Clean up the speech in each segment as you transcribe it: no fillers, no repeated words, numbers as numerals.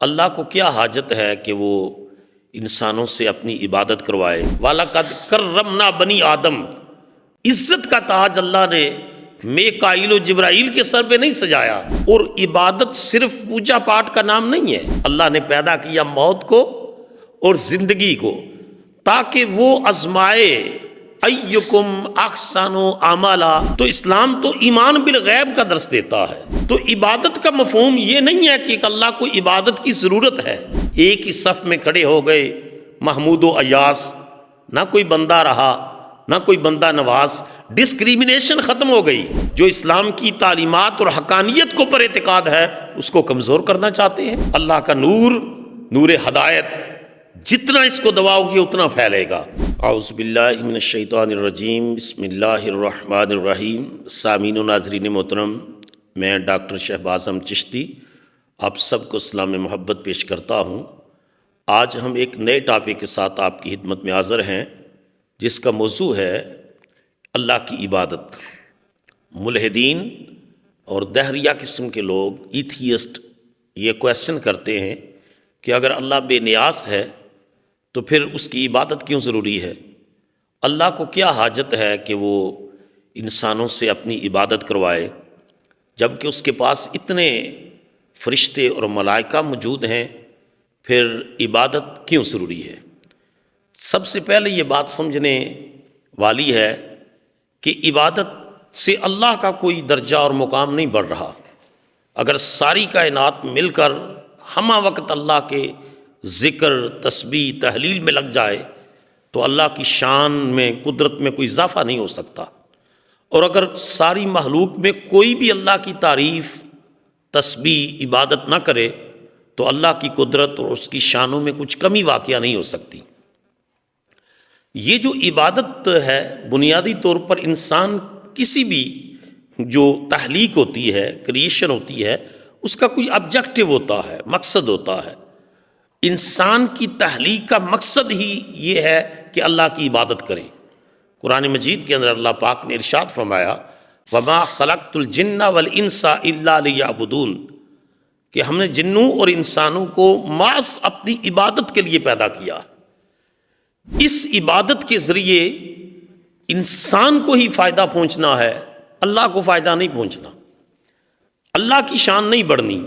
اللہ کو کیا حاجت ہے کہ وہ انسانوں سے اپنی عبادت کروائے؟ وَلَقَدْ كَرَّمْنَا بَنِي آدم، عزت کا تاج اللہ نے میکائیل و جبرائیل کے سر پہ نہیں سجایا۔ اور عبادت صرف پوجا پاٹ کا نام نہیں ہے، اللہ نے پیدا کیا موت کو اور زندگی کو تاکہ وہ آزمائے ایکم احسن عملا۔ تو اسلام تو ایمان بالغیب کا درس دیتا ہے۔ تو عبادت کا مفہوم یہ نہیں ہے کہ اللہ کو عبادت کی ضرورت ہے۔ ایک ہی صف میں کھڑے ہو گئے محمود و ایاس، نہ کوئی بندہ رہا نہ کوئی بندہ نواز، ڈسکریمنیشن ختم ہو گئی۔ جو اسلام کی تعلیمات اور حقانیت کو پر اعتقاد ہے اس کو کمزور کرنا چاہتے ہیں۔ اللہ کا نور، نور ہدایت جتنا اس کو دباؤ گے اتنا پھیلے گا۔ اعوذ باللہ من الشیطان الرجیم، بسم اللہ الرحمن الرحیم۔ سامعین و ناظرین محترم، میں ڈاکٹر شہباز احمد چشتی آپ سب کو سلام محبت پیش کرتا ہوں۔ آج ہم ایک نئے ٹاپک کے ساتھ آپ کی خدمت میں حاضر ہیں، جس کا موضوع ہے اللہ کی عبادت۔ ملحدین اور دہریہ قسم کے لوگ، ایتھیسٹ، یہ کویسچن کرتے ہیں کہ اگر اللہ بے نیاز ہے تو پھر اس کی عبادت کیوں ضروری ہے؟ اللہ کو کیا حاجت ہے کہ وہ انسانوں سے اپنی عبادت کروائے جبکہ اس کے پاس اتنے فرشتے اور ملائکہ موجود ہیں؟ پھر عبادت کیوں ضروری ہے؟ سب سے پہلے یہ بات سمجھنے والی ہے کہ عبادت سے اللہ کا کوئی درجہ اور مقام نہیں بڑھ رہا۔ اگر ساری کائنات مل کر ہمہ وقت اللہ کے ذکر، تسبیح، تحلیل میں لگ جائے تو اللہ کی شان میں، قدرت میں کوئی اضافہ نہیں ہو سکتا۔ اور اگر ساری مخلوق میں کوئی بھی اللہ کی تعریف، تسبیح، عبادت نہ کرے تو اللہ کی قدرت اور اس کی شانوں میں کچھ کمی واقعہ نہیں ہو سکتی۔ یہ جو عبادت ہے، بنیادی طور پر انسان کسی بھی جو تخلیق ہوتی ہے، کریشن ہوتی ہے، اس کا کوئی آبجیکٹو ہوتا ہے، مقصد ہوتا ہے۔ انسان کی تخلیق کا مقصد ہی یہ ہے کہ اللہ کی عبادت کریں۔ قرآن مجید کے اندر اللہ پاک نے ارشاد فرمایا، وَمَا خَلَقْتُ الْجِنَّ وَالْإِنسَ إِلَّا لِيَعْبُدُونَ، کہ ہم نے جنوں اور انسانوں کو محض اپنی عبادت کے لیے پیدا کیا۔ اس عبادت کے ذریعے انسان کو ہی فائدہ پہنچنا ہے، اللہ کو فائدہ نہیں پہنچنا۔ اللہ کی شان نہیں بڑھنی،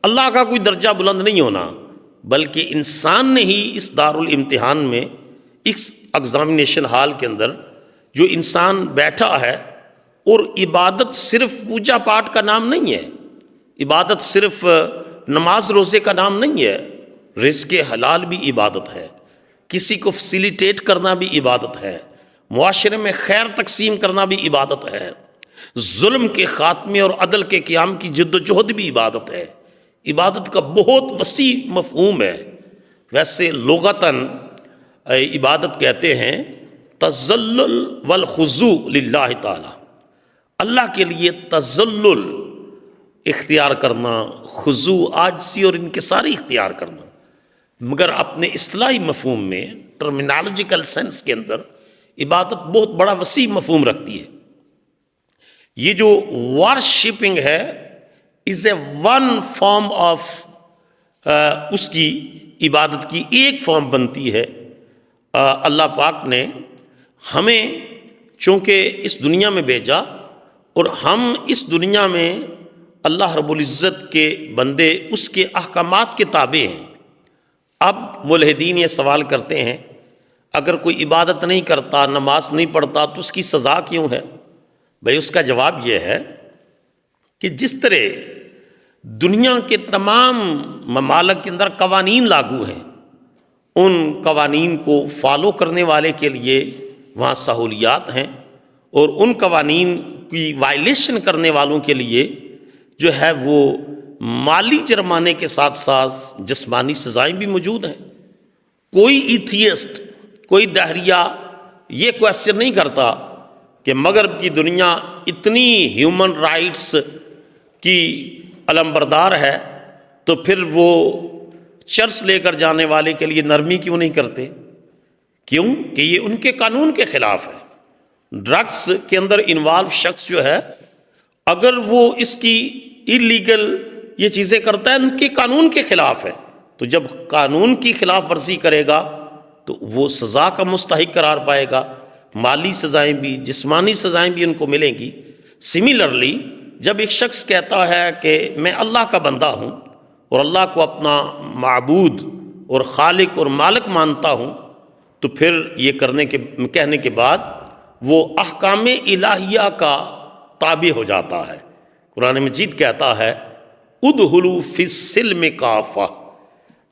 اللہ کا کوئی درجہ بلند نہیں ہونا، بلکہ انسان نے ہی اس دارالامتحان میں، اس ایگزامینیشن ہال کے اندر جو انسان بیٹھا ہے، اور عبادت صرف پوجا پاٹ کا نام نہیں ہے، عبادت صرف نماز روزے کا نام نہیں ہے، رزق حلال بھی عبادت ہے، کسی کو فیسیلیٹیٹ کرنا بھی عبادت ہے، معاشرے میں خیر تقسیم کرنا بھی عبادت ہے، ظلم کے خاتمے اور عدل کے قیام کی جد و جہد بھی عبادت ہے۔ عبادت کا بہت وسیع مفہوم ہے۔ ویسے لغتاً عبادت کہتے ہیں تذلل والخضوع للہ تعالی، اللہ کے لیے تذلل اختیار کرنا، خضوع، عاجزی اور انکساری اختیار کرنا۔ مگر اپنے اصطلاحی مفہوم میں، ٹرمینالوجیکل سینس کے اندر، عبادت بہت بڑا وسیع مفہوم رکھتی ہے۔ یہ جو ورشپنگ ہے از اے ون فارم آف، اس کی عبادت کی ایک فارم بنتی ہے۔ اللہ پاک نے ہمیں چونکہ اس دنیا میں بھیجا اور ہم اس دنیا میں اللہ رب العزت کے بندے، اس کے احکامات کے تابع ہیں۔ اب ملحدین یہ سوال کرتے ہیں اگر کوئی عبادت نہیں کرتا، نماز نہیں پڑھتا تو اس کی سزا کیوں ہے؟ بھائی اس کا جواب یہ ہے کہ جس طرح دنیا کے تمام ممالک کے اندر قوانین لاگو ہیں، ان قوانین کو فالو کرنے والے کے لیے وہاں سہولیات ہیں، اور ان قوانین کی وائلیشن کرنے والوں کے لیے جو ہے وہ مالی جرمانے کے ساتھ ساتھ جسمانی سزائیں بھی موجود ہیں۔ کوئی ایتھیسٹ، کوئی دہریہ یہ کویسچن نہیں کرتا کہ مغرب کی دنیا اتنی ہیومن رائٹس کی علمبردار ہے تو پھر وہ چرس لے کر جانے والے کے لیے نرمی کیوں نہیں کرتے؟ کیوں کہ یہ ان کے قانون کے خلاف ہے۔ ڈرگس کے اندر انوالو شخص جو ہے، اگر وہ اس کی اللیگل یہ چیزیں کرتا ہے، ان کے قانون کے خلاف ہے۔ تو جب قانون کی خلاف ورزی کرے گا تو وہ سزا کا مستحق قرار پائے گا، مالی سزائیں بھی جسمانی سزائیں بھی ان کو ملیں گی۔ سملرلی جب ایک شخص کہتا ہے کہ میں اللہ کا بندہ ہوں اور اللہ کو اپنا معبود اور خالق اور مالک مانتا ہوں، تو پھر یہ کہنے کے بعد وہ احکام الہیہ کا تابع ہو جاتا ہے۔ قرآن مجید کہتا ہے ادخلوا فی السلم کافہ،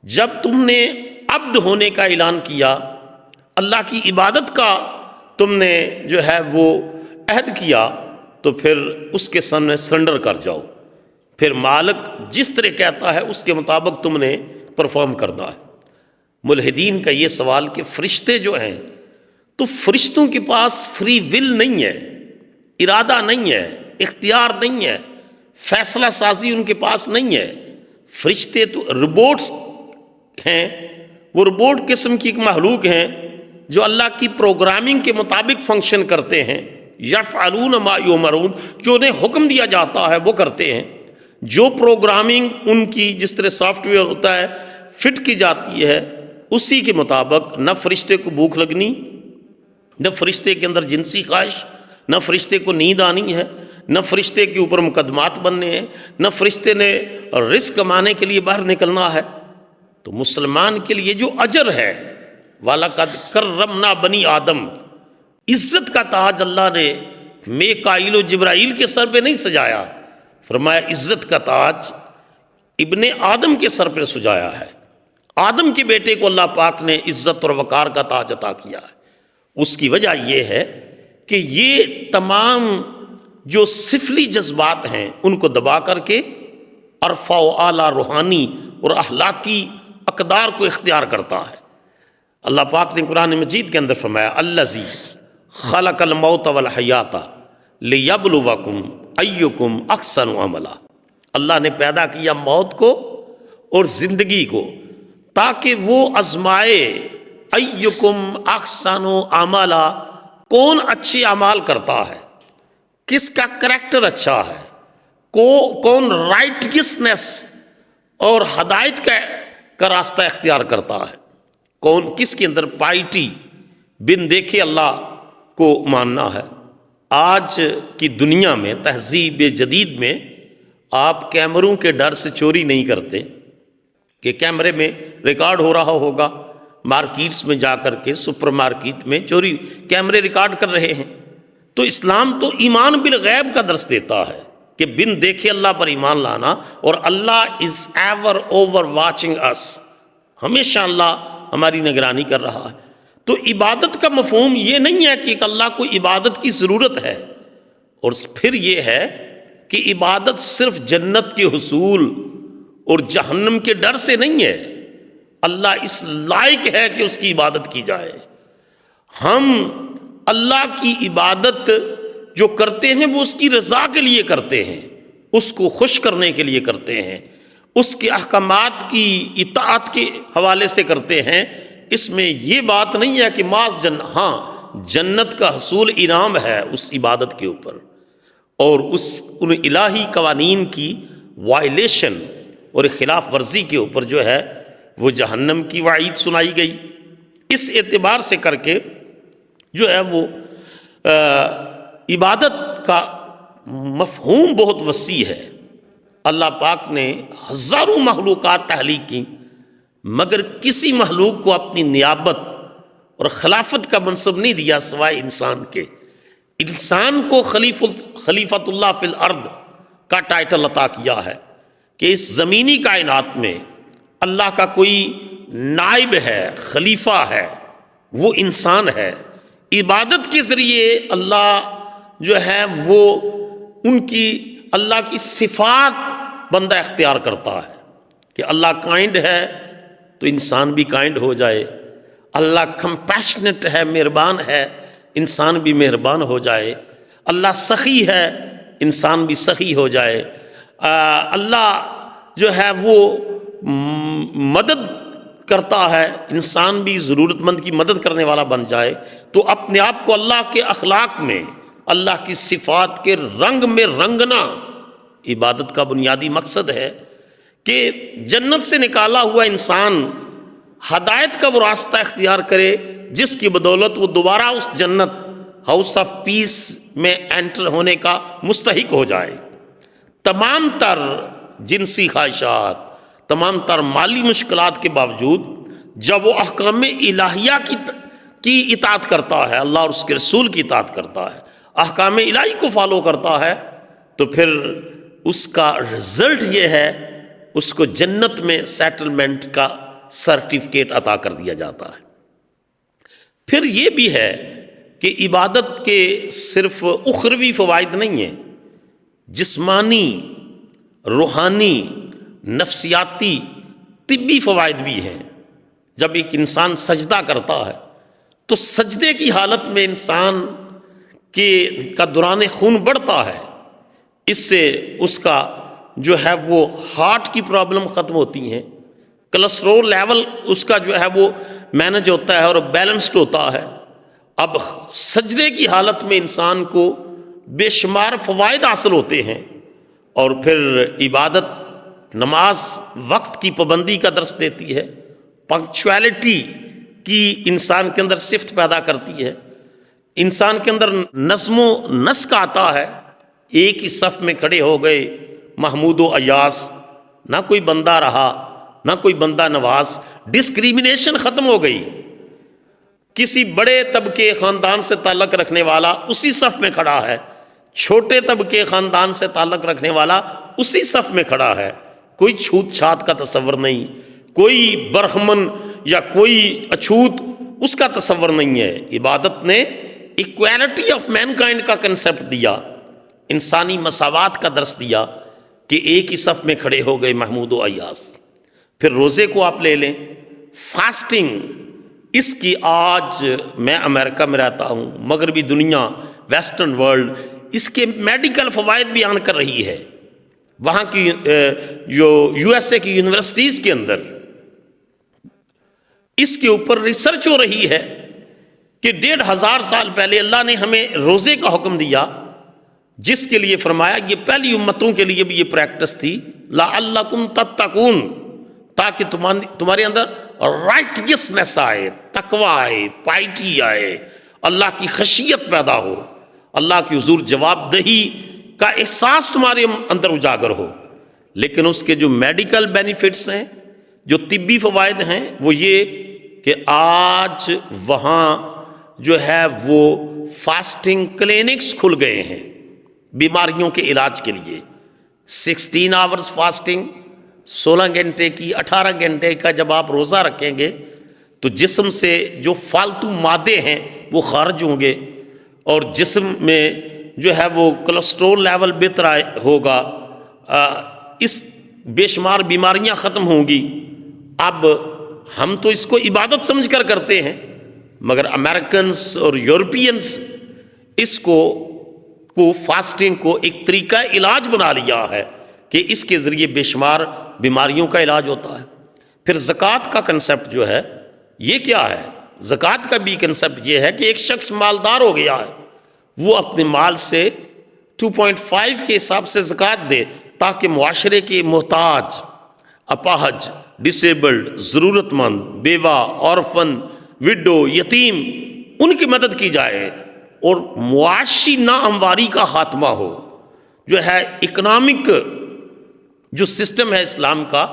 جب تم نے عبد ہونے کا اعلان کیا، اللہ کی عبادت کا تم نے جو ہے وہ عہد کیا، تو پھر اس کے سامنے سرنڈر کر جاؤ، پھر مالک جس طرح کہتا ہے اس کے مطابق تم نے پرفارم کرنا ہے۔ ملحدین کا یہ سوال کہ فرشتے جو ہیں تو فرشتوں کے پاس فری ول نہیں ہے، ارادہ نہیں ہے، اختیار نہیں ہے، فیصلہ سازی ان کے پاس نہیں ہے۔ فرشتے تو روبوٹس ہیں، وہ روبوٹ قسم کی ایک مخلوق ہیں جو اللہ کی پروگرامنگ کے مطابق فنکشن کرتے ہیں۔ یفعلون ما یؤمرون، جو انہیں حکم دیا جاتا ہے وہ کرتے ہیں۔ جو پروگرامنگ ان کی جس طرح سافٹ ویئر ہوتا ہے فٹ کی جاتی ہے، اسی کے مطابق نہ فرشتے کو بھوک لگنی، نہ فرشتے کے اندر جنسی خواہش، نہ فرشتے کو نیند آنی ہے، نہ فرشتے کے اوپر مقدمات بننے ہیں، نہ فرشتے نے رزق کمانے کے لیے باہر نکلنا ہے۔ تو مسلمان کے لیے جو اجر ہے وَلَقَدْ كَرَّمْنَا بَنِي آدم، عزت کا تاج اللہ نے میکائیل و جبرائیل کے سر پہ نہیں سجایا، فرمایا عزت کا تاج ابن آدم کے سر پہ سجایا ہے۔ آدم کے بیٹے کو اللہ پاک نے عزت اور وقار کا تاج عطا کیا ہے۔ اس کی وجہ یہ ہے کہ یہ تمام جو سفلی جذبات ہیں ان کو دبا کر کے عرفہ و اعلیٰ روحانی اور اخلاقی اقدار کو اختیار کرتا ہے۔ اللہ پاک نے قرآن مجید کے اندر فرمایا الذی خلق الموت والحیات لیبلوکم ایکم احسن عملا، اللہ نے پیدا کیا موت کو اور زندگی کو تاکہ وہ آزمائے ایکم احسن عملا، کون اچھے اعمال کرتا ہے، کس کا کریکٹر اچھا ہے، کون رائٹیسنس اور ہدایت کا راستہ اختیار کرتا ہے، کون کس کے اندر پائٹی بن دیکھے اللہ کو ماننا ہے۔ آج کی دنیا میں تہذیب جدید میں آپ کیمروں کے ڈر سے چوری نہیں کرتے کہ کیمرے میں ریکارڈ ہو رہا ہوگا، مارکیٹس میں جا کر کے سپر مارکیٹ میں چوری کیمرے ریکارڈ کر رہے ہیں۔ تو اسلام تو ایمان بالغیب کا درس دیتا ہے کہ بن دیکھے اللہ پر ایمان لانا، اور اللہ از ایور اوور واچنگ اس، ہمیشہ اللہ ہماری نگرانی کر رہا ہے۔ تو عبادت کا مفہوم یہ نہیں ہے کہ اللہ کو عبادت کی ضرورت ہے، اور پھر یہ ہے کہ عبادت صرف جنت کے حصول اور جہنم کے ڈر سے نہیں ہے، اللہ اس لائق ہے کہ اس کی عبادت کی جائے۔ ہم اللہ کی عبادت جو کرتے ہیں وہ اس کی رضا کے لیے کرتے ہیں، اس کو خوش کرنے کے لیے کرتے ہیں، اس کے احکامات کی اطاعت کے حوالے سے کرتے ہیں۔ اس میں یہ بات نہیں ہے کہ ہاں جنت کا حصول انعام ہے اس عبادت کے اوپر، اور ان الہی قوانین کی وائلیشن اور خلاف ورزی کے اوپر جو ہے وہ جہنم کی وعید سنائی گئی۔ اس اعتبار سے کر کے جو ہے وہ عبادت کا مفہوم بہت وسیع ہے۔ اللہ پاک نے ہزاروں مخلوقات تخلیق کی، مگر کسی مخلوق کو اپنی نیابت اور خلافت کا منصب نہیں دیا سوائے انسان کے۔ انسان کو خلیفۃ اللہ فی الارض کا ٹائٹل عطا کیا ہے کہ اس زمینی کائنات میں اللہ کا کوئی نائب ہے، خلیفہ ہے، وہ انسان ہے۔ عبادت کے ذریعے اللہ جو ہے وہ ان کی اللہ کی صفات بندہ اختیار کرتا ہے کہ اللہ کائنڈ ہے تو انسان بھی کائنڈ ہو جائے، اللہ کمپیشنٹ ہے، مہربان ہے، انسان بھی مہربان ہو جائے، اللہ سخی ہے، انسان بھی سخی ہو جائے، اللہ جو ہے وہ مدد کرتا ہے، انسان بھی ضرورت مند کی مدد کرنے والا بن جائے۔ تو اپنے آپ کو اللہ کے اخلاق میں، اللہ کی صفات کے رنگ میں رنگنا عبادت کا بنیادی مقصد ہے کہ جنت سے نکالا ہوا انسان ہدایت کا وہ راستہ اختیار کرے جس کی بدولت وہ دوبارہ اس جنت ہاؤس آف پیس میں انٹر ہونے کا مستحق ہو جائے۔ تمام تر جنسی خواہشات، تمام تر مالی مشکلات کے باوجود جب وہ احکام الہیہ کی اطاعت کرتا ہے، اللہ اور اس کے رسول کی اطاعت کرتا ہے، احکام الہی کو فالو کرتا ہے، تو پھر اس کا رزلٹ یہ ہے اس کو جنت میں سیٹلمنٹ کا سرٹیفکیٹ عطا کر دیا جاتا ہے۔ پھر یہ بھی ہے کہ عبادت کے صرف اخروی فوائد نہیں ہیں، جسمانی، روحانی، نفسیاتی، طبی فوائد بھی ہیں۔ جب ایک انسان سجدہ کرتا ہے تو سجدے کی حالت میں انسان کا دوران خون بڑھتا ہے، اس سے اس کا جو ہے وہ ہارٹ کی پرابلم ختم ہوتی ہیں، کولیسٹرول لیول اس کا جو ہے وہ مینج ہوتا ہے اور بیلنسڈ ہوتا ہے۔ اب سجدے کی حالت میں انسان کو بے شمار فوائد حاصل ہوتے ہیں، اور پھر عبادت، نماز وقت کی پابندی کا درس دیتی ہے، پنکچویلٹی کی انسان کے اندر صفت پیدا کرتی ہے، انسان کے اندر نظم و نسق آتا ہے۔ ایک ہی صف میں کھڑے ہو گئے محمود و ایاس، نہ کوئی بندہ رہا نہ کوئی بندہ نواز، ڈسکریمنیشن ختم ہو گئی۔ کسی بڑے طبقے خاندان سے تعلق رکھنے والا اسی صف میں کھڑا ہے، چھوٹے طبقے خاندان سے تعلق رکھنے والا اسی صف میں کھڑا ہے، کوئی چھوت چھات کا تصور نہیں، کوئی برہمن یا کوئی اچھوت اس کا تصور نہیں ہے۔ عبادت نے ایکویلٹی آف مین کائنڈ کا کنسپٹ دیا، انسانی مساوات کا درس دیا کہ ایک ہی صف میں کھڑے ہو گئے محمود و ایاس۔ پھر روزے کو آپ لے لیں، فاسٹنگ، اس کی آج میں امریکہ میں رہتا ہوں، مغربی دنیا، ویسٹرن ورلڈ اس کے میڈیکل فوائد بیان کر رہی ہے۔ وہاں کی جو یو ایس اے کی یونیورسٹیز کے اندر اس کے اوپر ریسرچ ہو رہی ہے کہ 1500 سال پہلے اللہ نے ہمیں روزے کا حکم دیا، جس کے لیے فرمایا یہ پہلی امتوں کے لیے بھی یہ پریکٹس تھی، لعلکم تتقون، تاکہ تمہارے اندر رائٹیسنس آئے، تقوی آئے، پائٹی آئے، اللہ کی خشیت پیدا ہو، اللہ کی حضور جواب دہی کا احساس تمہارے اندر اجاگر ہو۔ لیکن اس کے جو میڈیکل بینیفٹس ہیں، جو طبی فوائد ہیں، وہ یہ کہ آج وہاں جو ہے وہ فاسٹنگ کلینکس کھل گئے ہیں بیماریوں کے علاج کے لیے۔ 16 آورز فاسٹنگ، 16 گھنٹے کی، 18 گھنٹے کا جب آپ روزہ رکھیں گے تو جسم سے جو فالتو مادے ہیں وہ خارج ہوں گے، اور جسم میں جو ہے وہ کولیسٹرول لیول بہتر ہوگا، اس بے شمار بیماریاں ختم ہوں گی۔ اب ہم تو اس کو عبادت سمجھ کر کرتے ہیں، مگر امریکنز اور یورپینز اس کو فاسٹنگ کو ایک طریقہ علاج بنا لیا ہے کہ اس کے ذریعے بے شمار بیماریوں کا علاج ہوتا ہے۔ پھر زکوٰۃ کا کنسپٹ جو ہے یہ کیا ہے؟ زکوٰۃ کا بھی کنسپٹ یہ ہے کہ ایک شخص مالدار ہو گیا ہے، وہ اپنے مال سے 2.5 کے حساب سے زکوٰۃ دے، تاکہ معاشرے کے محتاج، اپاہج، ڈسیبلڈ، ضرورت مند، بیوہ، اورفن، وڈو، یتیم، ان کی مدد کی جائے، اور معاشی ناہمواری کا خاتمہ ہو۔ جو ہے اکنامک جو سسٹم ہے اسلام کا،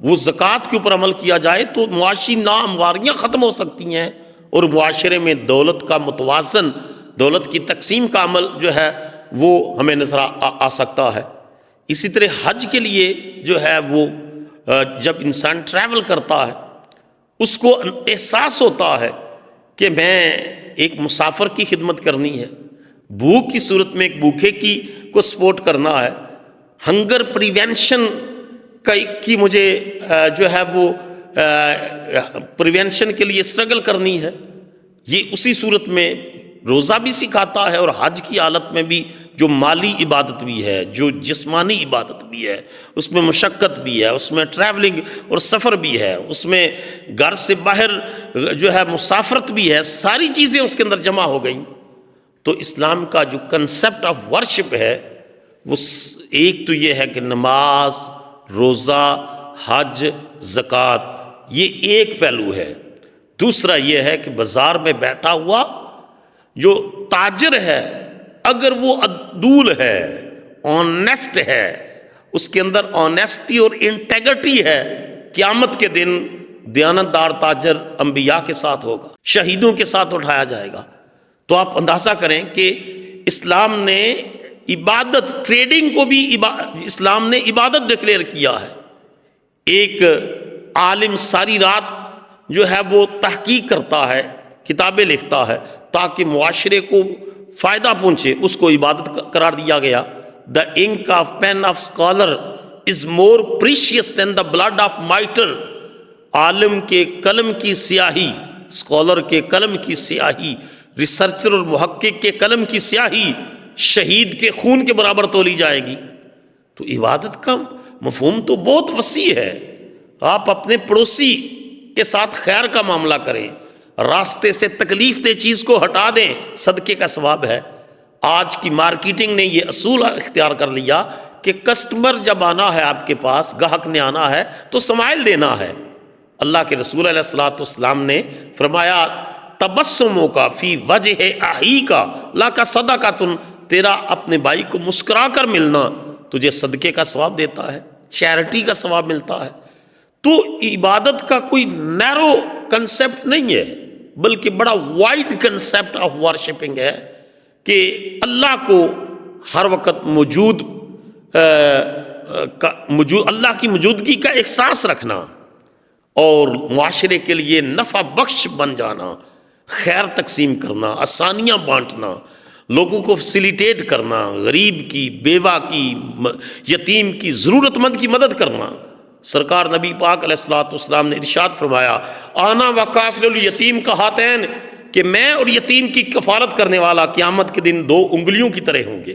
وہ زکوٰۃ کے اوپر عمل کیا جائے تو معاشی ناہمواریاں ختم ہو سکتی ہیں، اور معاشرے میں دولت کا متوازن، دولت کی تقسیم کا عمل جو ہے وہ ہمیں نظر آ سکتا ہے۔ اسی طرح حج کے لیے جو ہے وہ جب انسان ٹریول کرتا ہے اس کو احساس ہوتا ہے کہ میں ایک مسافر کی خدمت کرنی ہے، بھوک کی صورت میں ایک بھوکے کو سپورٹ کرنا ہے، ہنگر پریونشن کی مجھے جو ہے وہ پریونشن کے لیے اسٹرگل کرنی ہے۔ یہ اسی صورت میں روزہ بھی سکھاتا ہے، اور حج کی حالت میں بھی جو مالی عبادت بھی ہے، جو جسمانی عبادت بھی ہے، اس میں مشقت بھی ہے، اس میں ٹریولنگ اور سفر بھی ہے، اس میں گھر سے باہر جو ہے مسافرت بھی ہے، ساری چیزیں اس کے اندر جمع ہو گئیں۔ تو اسلام کا جو کنسپٹ آف ورشپ ہے وہ ایک تو یہ ہے کہ نماز، روزہ، حج، زکوٰۃ، یہ ایک پہلو ہے۔ دوسرا یہ ہے کہ بازار میں بیٹھا ہوا جو تاجر ہے، اگر وہ عدول ہے، آنیسٹ ہے، اس کے اندر آنیسٹی اور انٹیگریٹی ہے، قیامت کے دن دیانتدار تاجر انبیاء کے ساتھ ہوگا، شہیدوں کے ساتھ اٹھایا جائے گا۔ تو آپ اندازہ کریں کہ اسلام نے عبادت، ٹریڈنگ کو بھی اسلام نے عبادت ڈکلیئر کیا ہے۔ ایک عالم ساری رات جو ہے وہ تحقیق کرتا ہے، کتابیں لکھتا ہے تاکہ معاشرے کو فائدہ پہنچے، اس کو عبادت قرار دیا گیا۔ The ink of pen of scholar is more precious than the blood of martyr۔ عالم کے قلم کی سیاہی، اسکالر کے قلم کی سیاہی، ریسرچر اور محقق کے قلم کی سیاہی شہید کے خون کے برابر تولی جائے گی۔ تو عبادت کا مفہوم تو بہت وسیع ہے۔ آپ اپنے پڑوسی کے ساتھ خیر کا معاملہ کریں، راستے سے تکلیف دہ چیز کو ہٹا دیں، صدقے کا ثواب ہے۔ آج کی مارکیٹنگ نے یہ اصول اختیار کر لیا کہ کسٹمر جب آنا ہے آپ کے پاس، گاہک نے آنا ہے تو سمائل دینا ہے۔ اللہ کے رسول علیہ الصلوۃ والسلام نے فرمایا تبسموں کا فی وجہ اخی کا لا کا صدقۃ، تیرا اپنے بھائی کو مسکرا کر ملنا تجھے صدقے کا ثواب دیتا ہے، چیریٹی کا ثواب ملتا ہے۔ تو عبادت کا کوئی نیرو کنسیپٹ نہیں ہے، بلکہ بڑا وائڈ کنسیپٹ آف ورشپنگ ہے کہ اللہ کو ہر وقت اللہ کی موجودگی کا احساس رکھنا اور معاشرے کے لیے نفع بخش بن جانا، خیر تقسیم کرنا، آسانیاں بانٹنا، لوگوں کو فیسیلیٹیٹ کرنا، غریب کی، بیوہ کی، یتیم کی، ضرورت مند کی مدد کرنا۔ سرکار نبی پاک علیہ الصلوۃ والسلام نے ارشاد فرمایا آنا وکافل الیتیم کا ہاتین، کہ میں اور یتیم کی کفالت کرنے والا قیامت کے دن دو انگلیوں کی طرح ہوں گے۔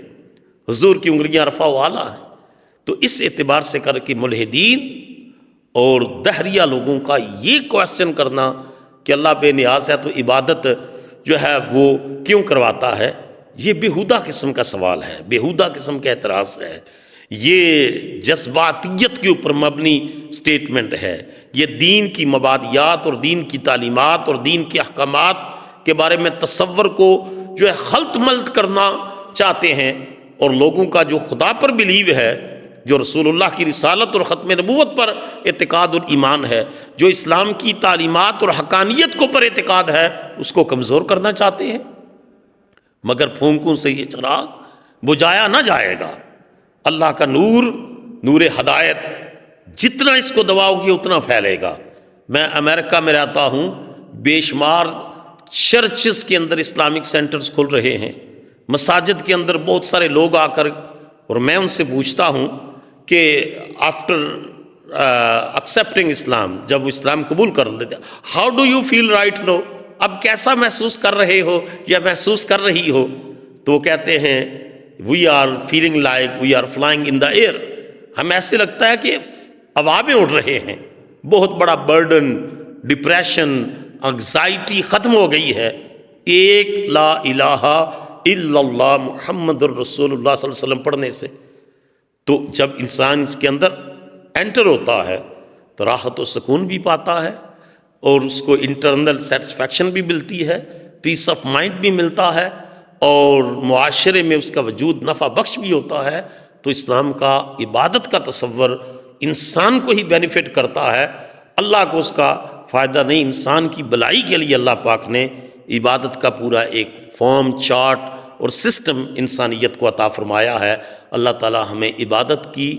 حضور کی انگلیاں رفع و اعلیٰ ہیں۔ تو اس اعتبار سے کر کے ملحدین اور دہریہ لوگوں کا یہ کوشچن کرنا کہ اللہ بے نیاز ہے تو عبادت جو ہے وہ کیوں کرواتا ہے، یہ بیہودہ قسم کا سوال ہے، بیہودہ قسم کا اعتراض ہے، یہ جذباتیت کے اوپر مبنی سٹیٹمنٹ ہے، یہ دین کی مبادیات اور دین کی تعلیمات اور دین کے احکامات کے بارے میں تصور کو جو ہے خلط ملط کرنا چاہتے ہیں، اور لوگوں کا جو خدا پر بلیو ہے، جو رسول اللہ کی رسالت اور ختم نبوت پر اعتقاد اور ایمان ہے، جو اسلام کی تعلیمات اور حقانیت کو پر اعتقاد ہے، اس کو کمزور کرنا چاہتے ہیں۔ مگر پھونکوں سے یہ چراغ بجھایا نہ جائے گا۔ اللہ کا نور، نور ہدایت جتنا اس کو دباؤ گے اتنا پھیلے گا۔ میں امریکہ میں رہتا ہوں، بے شمار چرچز کے اندر اسلامک سینٹرز کھل رہے ہیں، مساجد کے اندر بہت سارے لوگ آ کر، اور میں ان سے پوچھتا ہوں کہ آفٹر ایکسیپٹنگ اسلام، جب وہ اسلام قبول کر لیتے، how do you feel right now, اب کیسا محسوس کر رہے ہو یا محسوس کر رہی ہو؟ تو وہ کہتے ہیں we are feeling like we are flying in the air, ہمیں ایسے لگتا ہے کہ ہوا میں اڑ رہے ہیں۔ بہت بڑا برڈن، ڈپریشن، انگزائٹی ختم ہو گئی ہے ایک لا الہ الا اللہ محمد الرسول اللہ صلی اللہ علیہ وسلم پڑھنے سے۔ تو جب انسان اس کے اندر انٹر ہوتا ہے تو راحت و سکون بھی پاتا ہے، اور اس کو انٹرنل سیٹسفیکشن بھی ملتی ہے، پیس آف مائنڈ بھی ملتا ہے، اور معاشرے میں اس کا وجود نفع بخش بھی ہوتا ہے۔ تو اسلام کا عبادت کا تصور انسان کو ہی بینیفٹ کرتا ہے، اللہ کو اس کا فائدہ نہیں۔ انسان کی بلائی کے لیے اللہ پاک نے عبادت کا پورا ایک فارم، چارٹ اور سسٹم انسانیت کو عطا فرمایا ہے۔ اللہ تعالی ہمیں عبادت کی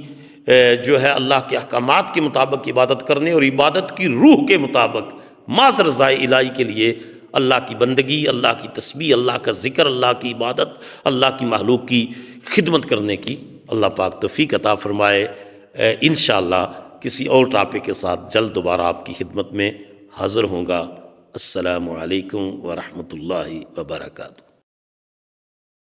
جو ہے اللہ کے احکامات کے مطابق عبادت کرنے اور عبادت کی روح کے مطابق محض رضائے الہی کے لیے اللہ کی بندگی، اللہ کی تسبیح، اللہ کا ذکر، اللہ کی عبادت، اللہ کی مخلوق کی خدمت کرنے کی اللہ پاک توفیق عطا فرمائے۔ انشاءاللہ کسی اور ٹاپک کے ساتھ جلد دوبارہ آپ کی خدمت میں حاضر ہوں گا۔ السلام علیکم ورحمۃ اللہ وبرکاتہ۔